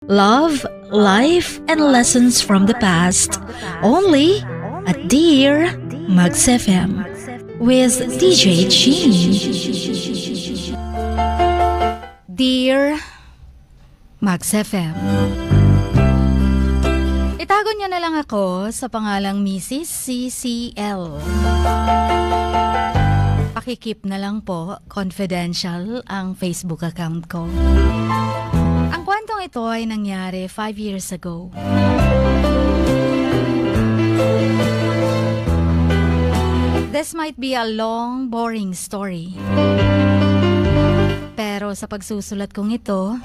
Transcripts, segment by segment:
Love, life, and lessons from the past. Only at Dear Mags FM with DJ Chin. Dear Mags FM. Itago niyo na lang ako sa pangalang Mrs. CCL. Pakikip na lang po, confidential ang Facebook account ko. Ang kwentong ito ay nangyari 5 years ago. This might be a long, boring story. Pero sa pagsusulat kong ito,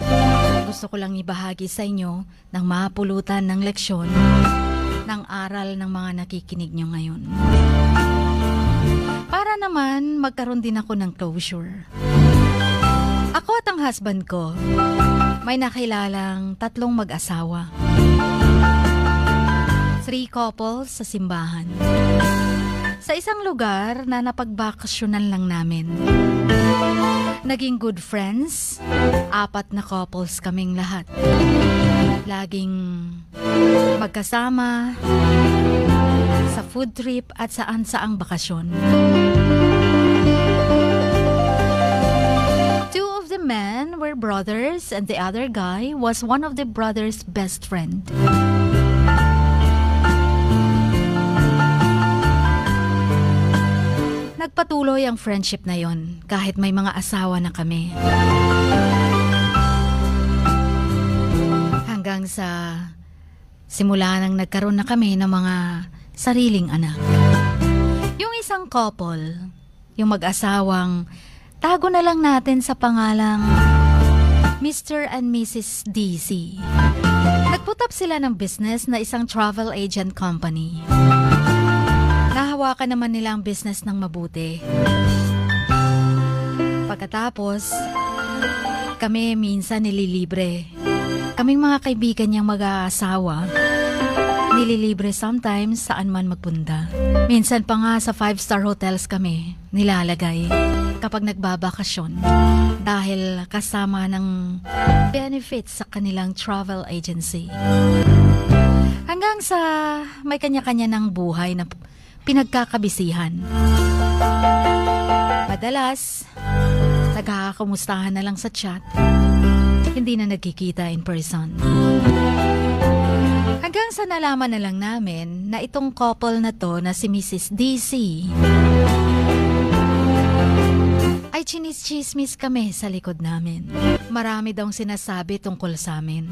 gusto ko lang ibahagi sa inyo ng mapulutan ng leksyon ng aral ng mga nakikinig nyo ngayon. Para naman magkaroon din ako ng closure. Ako at ang husband ko, may nakilalang 3 mag-asawa. 3 couples sa simbahan. Sa isang lugar na napagbakasyonan lang namin. Naging good friends, 4 na couples kaming lahat. Laging magkasama sa food trip at saan-saang bakasyon. 2 of the men were brothers and the other guy was one of the brothers' best friend. Nagpatuloy ang friendship na yon kahit may mga asawa na kami. Hanggang sa simula nang nagkaroon na kami ng mga sariling anak. Yung isang couple, yung mag-asawang, tago na lang natin sa pangalang Mr. and Mrs. DC. Nagput up sila ng business na isang travel agent company. Nahawakan naman nila ang business ng mabuti. Pagkatapos, kami minsan nililibre. Kaming mga kaibigan niyang mag-aasawa, nililibre sometimes saan man magpunta. Minsan pa nga sa 5-star hotels kami nilalagay kapag nagbabakasyon dahil kasama ng benefits sa kanilang travel agency. Hanggang sa may kanya-kanya ng buhay na pinagkakabisihan. Madalas, nagkakumustahan na lang sa chat. Hindi na nagkikita in person. Hanggang sa nalaman na lang namin na itong couple na to na si Mrs. DC ay chinis-chismis kami sa likod namin. Marami daw sinasabi tungkol sa amin.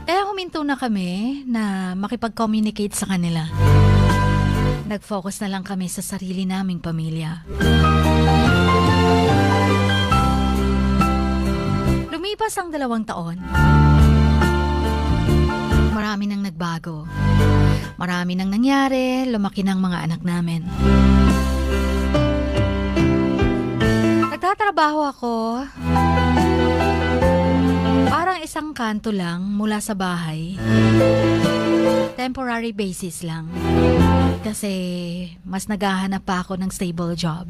Kaya huminto na kami na makipag-communicate sa kanila. Nag-focus na lang kami sa sarili naming pamilya. Lumipas ang 2 taon. Marami nang nagbago. Marami nang nangyari, lumaki ng mga anak namin. Nagtatrabaho ako parang isang kanto lang mula sa bahay. Temporary basis lang. Kasi mas naghahanap pa ako ng stable job.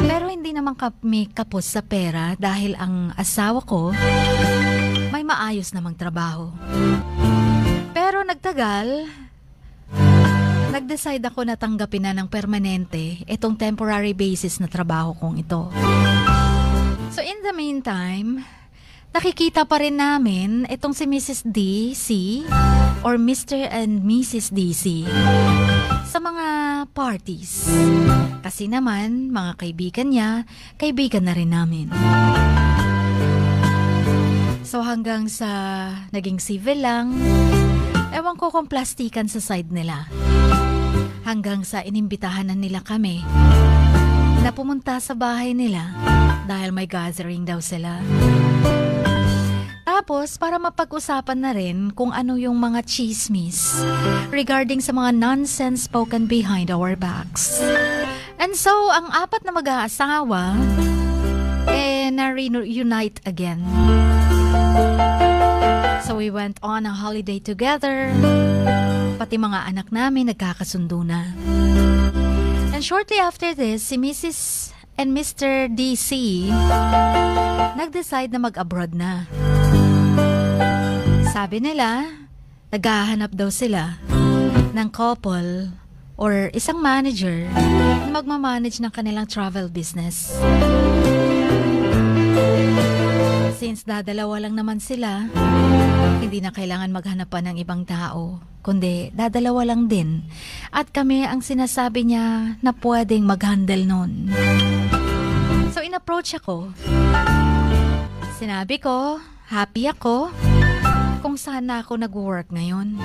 Pero hindi naman kami kapos sa pera dahil ang asawa ko may maayos namang trabaho. Pero nagtagal, nag-decide ako na tanggapin na ng permanente itong temporary basis na trabaho kong ito. So in the meantime, nakikita pa rin namin itong si Mrs. DC or Mr. and Mrs. DC sa mga parties. Kasi naman, mga kaibigan niya, kaibigan na rin namin. So hanggang sa naging civil lang, ewan ko kung plastikan sa side nila. Hanggang sa inimbitahan na nila kami na pumunta sa bahay nila dahil may gathering daw sila. Tapos, para mapag-usapan na rin kung ano yung mga chismis regarding sa mga nonsense spoken behind our backs. And so, ang 4 na mag-aasawa na-reunite again. So, we went on a holiday together. Pati mga anak namin nagkakasundo na. And shortly after this, si Mrs. and Mr. DC nag-decide na mag-abroad na. Sabi nila, naghahanap daw sila ng couple or isang manager na magmamanage ng kanilang travel business. Since dadalawa lang naman sila, hindi na kailangan maghanap pa ng ibang tao, kundi dadalawa lang din. At kami ang sinasabi niya na pwedeng mag-handle nun. So in-approach ako. Sinabi ko, happy ako kung saan na ako nag-work ngayon.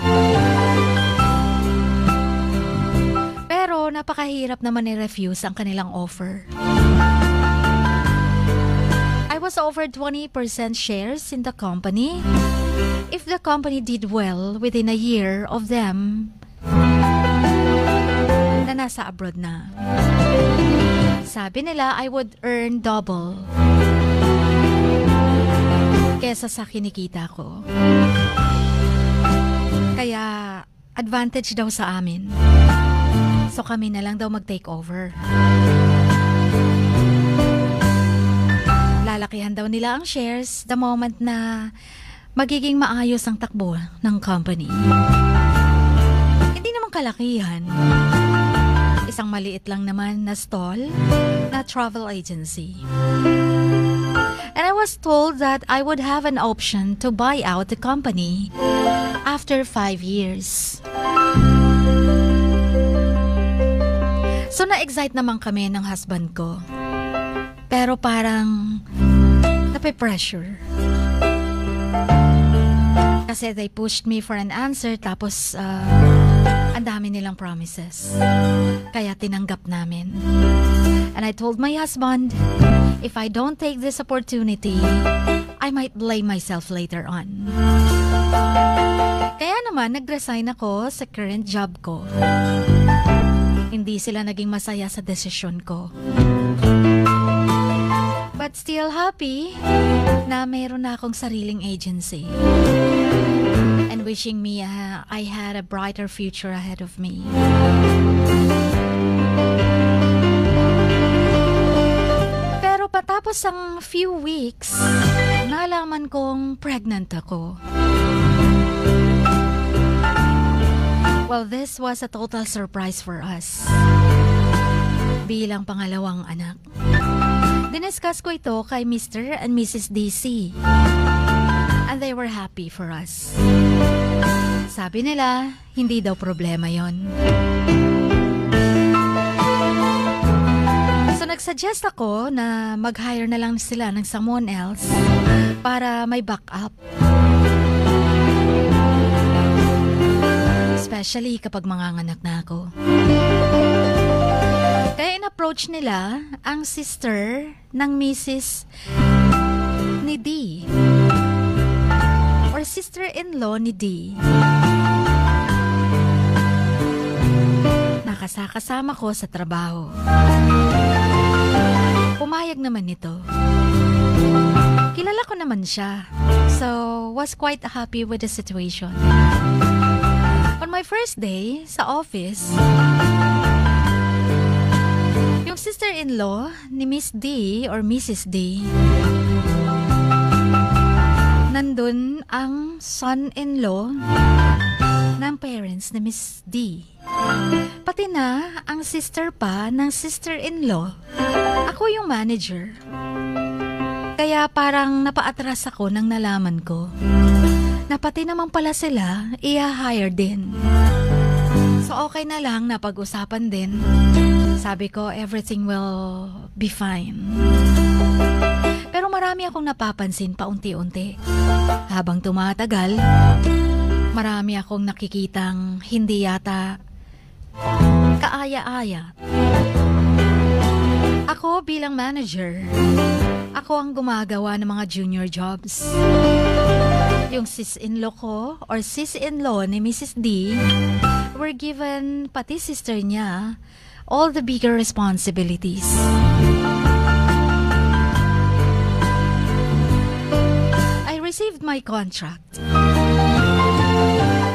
Pero napakahirap naman i-refuse ang kanilang offer. I was offered 20% shares in the company if the company did well within a year of them na nasa abroad na. Sabi nila I would earn double kesa sa kinikita ko. Kaya advantage daw sa amin. So kami na lang daw mag-take over. Lalakihan daw nila ang shares the moment na magiging maayos ang takbo ng company. Hindi naman kalakihan. Isang maliit lang naman na stall na travel agency. And I was told that I would have an option to buy out the company after 5 years. So na-excite naman kami ng husband ko. Pero parang nape-pressure. Kasi they pushed me for an answer tapos ang dami nilang promises. Kaya tinanggap namin. And I told my husband, if I don't take this opportunity, I might blame myself later on. Kaya naman nag-resign ako sa current job ko. Hindi sila naging masaya sa desisyon ko. But still happy na mayroon na akong sariling agency. And wishing me I had a brighter future ahead of me. Pero patapos ang few weeks, nalaman kong pregnant ako. Well, this was a total surprise for us. Bilang pangalawang anak. Diniscuss ko ito kay Mr. and Mrs. DC. And they were happy for us. Sabi nila, hindi daw problema yon. So nagsuggest ako na mag-hire na lang sila ng someone else para may backup. Especially kapag manganganak na ako. Kaya in-approach nila ang sister ng Mrs. ni D. Or sister-in-law ni D. Nakasakasama ko sa trabaho. Pumayag naman ito. Kilala ko naman siya. So, was quite happy with the situation. On my first day sa office, yung sister-in-law ni Miss D or Mrs. D, nandun ang son-in-law ng parents ni Miss D. Pati na ang sister pa ng sister-in-law. Ako yung manager. Kaya parang napaatras ako nang nalaman ko na pati naman pala sila i-hire din. So okay na lang na pag-usapan din. Sabi ko, everything will be fine. Pero marami akong napapansin paunti-unti. Habang tumatagal, marami akong nakikitang hindi yata kaaya-aya. Ako bilang manager, ako ang gumagawa ng mga junior jobs. Yung sis-in-law ko or sis-in-law ni Mrs. D were given, pati sister niya, all the bigger responsibilities. I received my contract.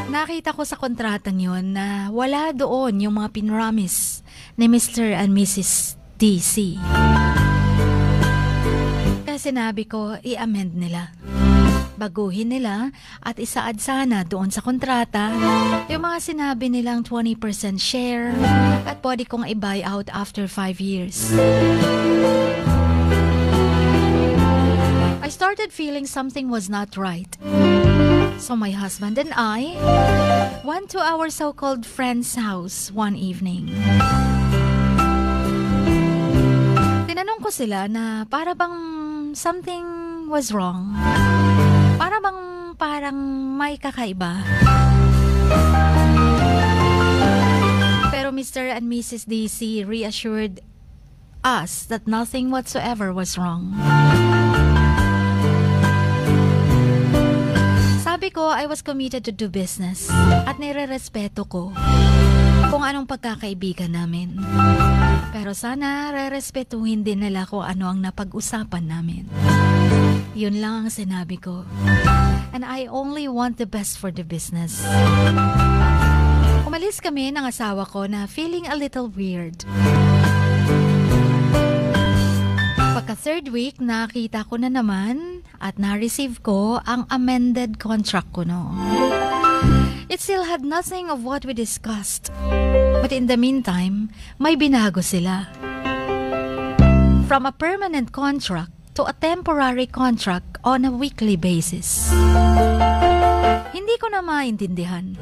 Nakita ko sa kontratang yon na wala doon yung mga pinramis ni Mr. and Mrs. DC. Kaya sinabi ko, i-amend nila. baguhin nila at isaad sana doon sa kontrata yung mga sinabi nilang 20% share at pwede kong i-buy out after 5 years. I started feeling something was not right. So my husband and I went to our so-called friend's house one evening. Tinanong ko sila na para bang something was wrong. Parang may kakaiba. Pero Mr. and Mrs. DC reassured us that nothing whatsoever was wrong. Sabi ko, I was committed to do business at nire-respeto ko kung anong pagkakaibigan namin. Pero sana re-respetuhin din nila kung ano ang napag-usapan namin. Yun lang ang sinabi ko. And I only want the best for the business. Umalis kami ng asawa ko na feeling a little weird. Pagka third week, nakita ko na naman at na-receive ko ang amended contract ko noon. It still had nothing of what we discussed. But in the meantime, may binago sila. From a permanent contract to a temporary contract on a weekly basis. Hindi ko na maintindihan.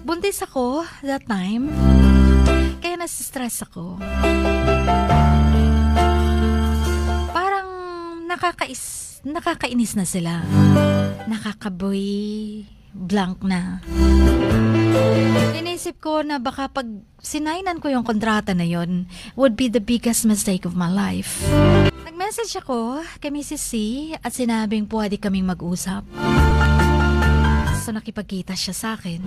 Buntis ako that time, kaya nasistress ako. Parang nakakainis na sila. Nakakaboy, blank na. Inisip ko na baka pag sinainan ko yung kontrata na yon would be the biggest mistake of my life. Nag-message ako kay Mrs. C at sinabing pwede kaming mag-usap. So nakipagkita siya sa akin.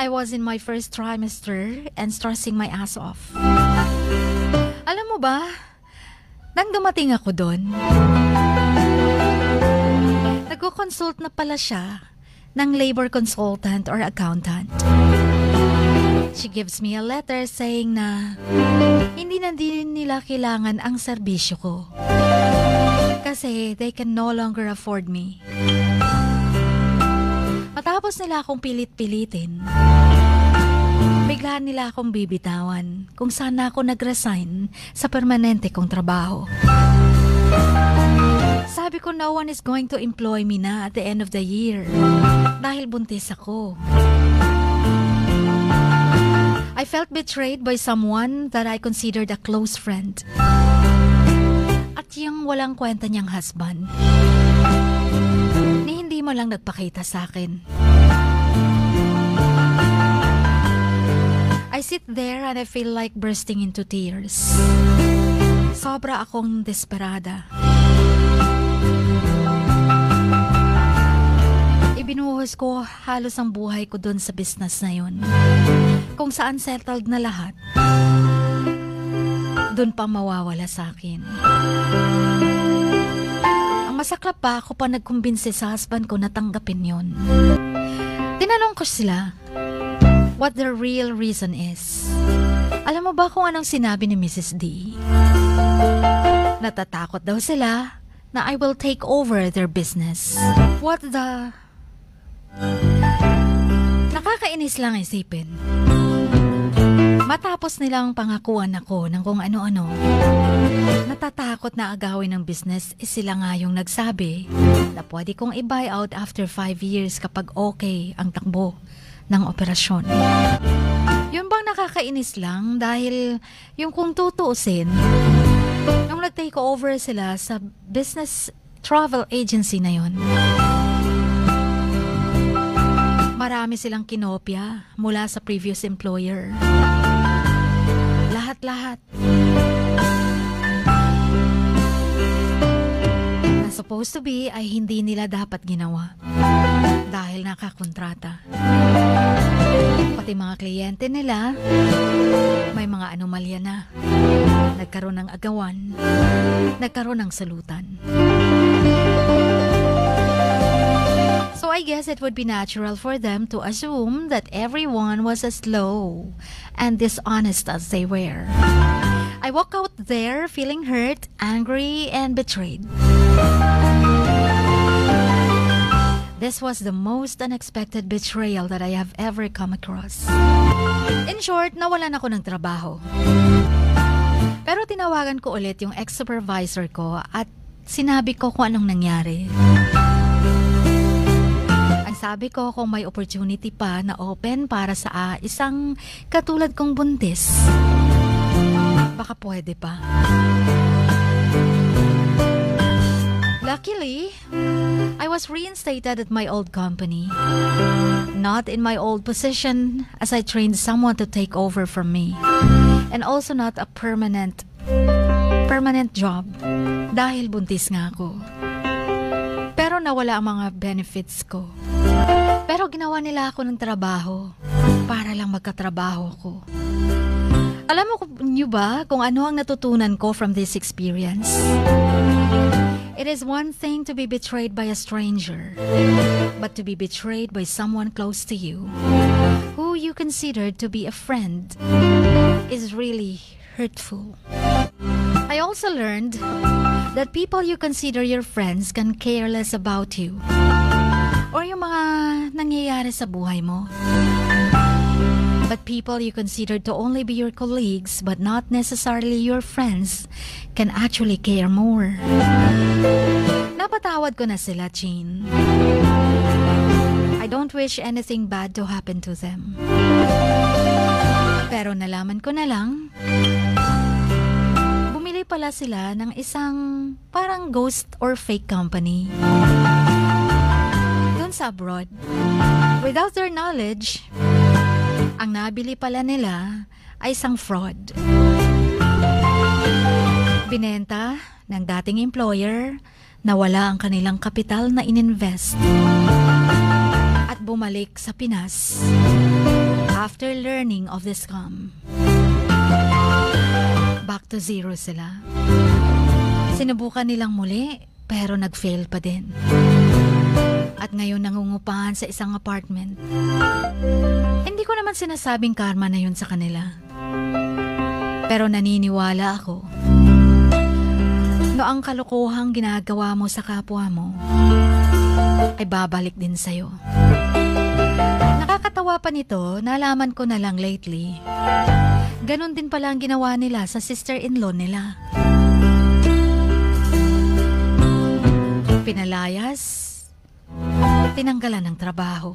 I was in my first trimester and stressing my ass off. Alam mo ba, nang dumating ako doon, nagko-consult na pala siya ng labor consultant or accountant. She gives me a letter saying na hindi na din nila kailangan ang serbisyo ko kasi they can no longer afford me. Matapos nila akong pilit-pilitin, bigla nila akong bibitawan kung saan ako nag-resign sa permanente kong trabaho. Sabi ko, no one is going to employ me na at the end of the year dahil buntis ako. I felt betrayed by someone that I considered a close friend. At yung walang kwenta niyang husband, ni hindi mo lang nagpakita sa akin. I sit there and I feel like bursting into tears. Sobra akong desperada. Ibinuhos ko halos ang buhay ko doon sa business na yun. Kung saan settled na lahat, doon pa mawawala sa akin. Ang masaklap pa, ako pa nagkumbinsi sa husband ko na tanggapin yun. Tinanong ko sila what the real reason is. Alam mo ba kung anong sinabi ni Mrs. D? Natatakot daw sila na I will take over their business. What the... Nakakainis lang isipin. Matapos nilang pangakuan ako ng kung ano-ano, natatakot na agawin ng business, sila nga yung nagsabi na pwede kong i-buy out after 5 years kapag okay ang takbo ng operasyon. Yun bang nakakainis lang dahil yung kung tutuusin, nung nag-take over sila sa business travel agency na yun, marami silang kinopya mula sa previous employer. Lahat-lahat. Na supposed to be ay hindi nila dapat ginawa dahil nakakontrata. Pati mga kliyente nila, may mga anomalya na. Nagkaroon ng agawan, nagkaroon ng salutan. So So I guess it would be natural for them to assume that everyone was as low and dishonest as they were. I walk out there feeling hurt, angry, and betrayed. This was the most unexpected betrayal that I have ever come across. In short, nawalan ako ng trabaho. Pero tinawagan ko ulit yung ex-supervisor ko at sinabi ko kung anong nangyari. Ang sabi ko kung may opportunity pa na open para sa isang katulad kong buntis, baka pwede pa. Luckily, I was reinstated at my old company. Not in my old position as I trained someone to take over from me. And also not a permanent job dahil buntis nga ako. Pero nawala ang mga benefits ko. Pero ginawa nila ako ng trabaho para lang magkatrabaho ko. Alam mo niyo ba kung ano ang natutunan ko from this experience? It is one thing to be betrayed by a stranger, but to be betrayed by someone close to you, who you considered to be a friend, is really hurtful. I also learned that people you consider your friends can care less about you or yung mga nangyayari sa buhay mo. But people you consider to only be your colleagues but not necessarily your friends can actually care more. Napatawad ko na sila, Chin. I don't wish anything bad to happen to them. Pero nalaman ko na lang, bumili pala sila ng isang parang ghost or fake company doon sa abroad. Without their knowledge, ang nabili pala nila ay isang fraud. Binenta ng dating employer na wala ang kanilang kapital na ininvest at bumalik sa Pinas after learning of the scam. Back to zero sila. Sinubukan nilang muli pero nag-fail pa din. At ngayon nangungupahan sa isang apartment. Hindi ko naman sinasabing karma na yun sa kanila. Pero naniniwala ako na ang kalokohang ginagawa mo sa kapwa mo ay babalik din sa'yo. Nakakatawa pa nito, nalaman ko na lang lately. Ganon din pala ang ginawa nila sa sister-in-law nila. Pinalayas, tinanggalan ng trabaho.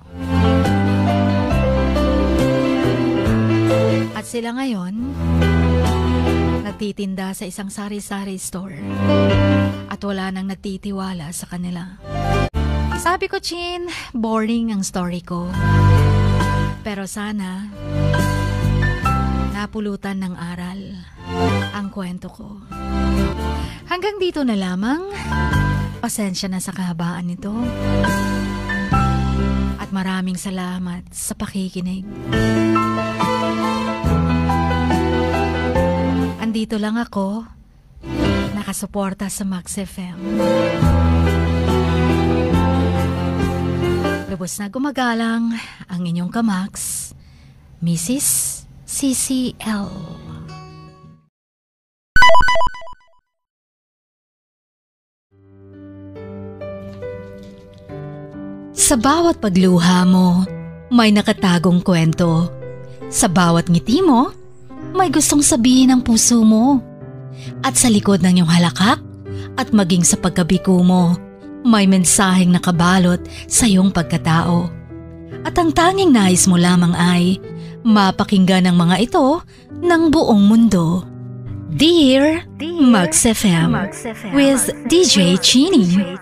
At sila ngayon, nagtitinda sa isang sari-sari store. At wala nang nagtitiwala sa kanila. Sabi ko, Chin, boring ang story ko. Pero sana, napulutan ng aral ang kwento ko. Hanggang dito na lamang. Pasensya na sa kahabaan nito. At maraming salamat sa pakikinig. Andito lang ako, nakasuporta sa Max FM. Lubos na gumagalang ang inyong kamax, Mrs. CCL. Sa bawat pagluha mo, may nakatagong kwento. Sa bawat ngiti mo, may gustong sabihin ang puso mo. At sa likod ng iyong halakak at maging sa pagkabiko mo, may mensaheng nakabalot sa iyong pagkatao. At ang tanging nais mo lamang ay mapakinggan ang mga ito ng buong mundo. Dear Max FM with DJ Chini.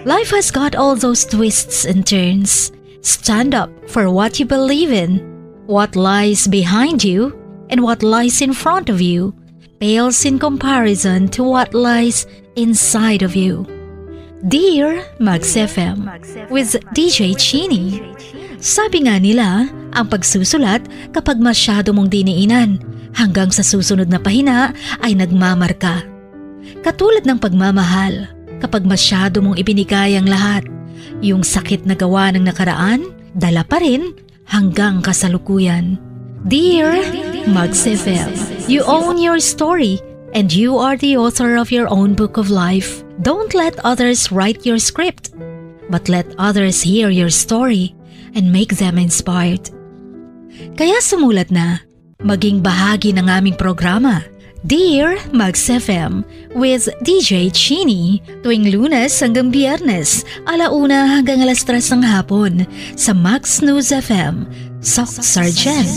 Life has got all those twists and turns. Stand up for what you believe in. What lies behind you and what lies in front of you pales in comparison to what lies inside of you. Dear Max FM with DJ Chini. Sabi nga nila, ang pagsusulat kapag masyado mong diniinan hanggang sa susunod na pahina ay nagmamarka. Katulad ng pagmamahal, kapag masyado mong ibinigay ang lahat Yung sakit na gawa ng nakaraan, dala pa rin hanggang kasalukuyan. Dear Mags FM, you own your story and you are the author of your own book of life. Don't let others write your script, but let others hear your story and make them inspired. Kaya sumulat na, maging bahagi ng aming programa, Dear Mags FM with DJ Chini, tuwing Lunes hanggang Biyernes, 1:00 hanggang 3:00 ng hapon sa Max News FM, Sock Sargent.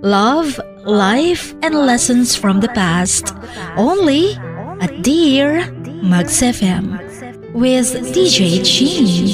Love, life, and lessons from the past, only at Dear Mags FM with DJ Chini.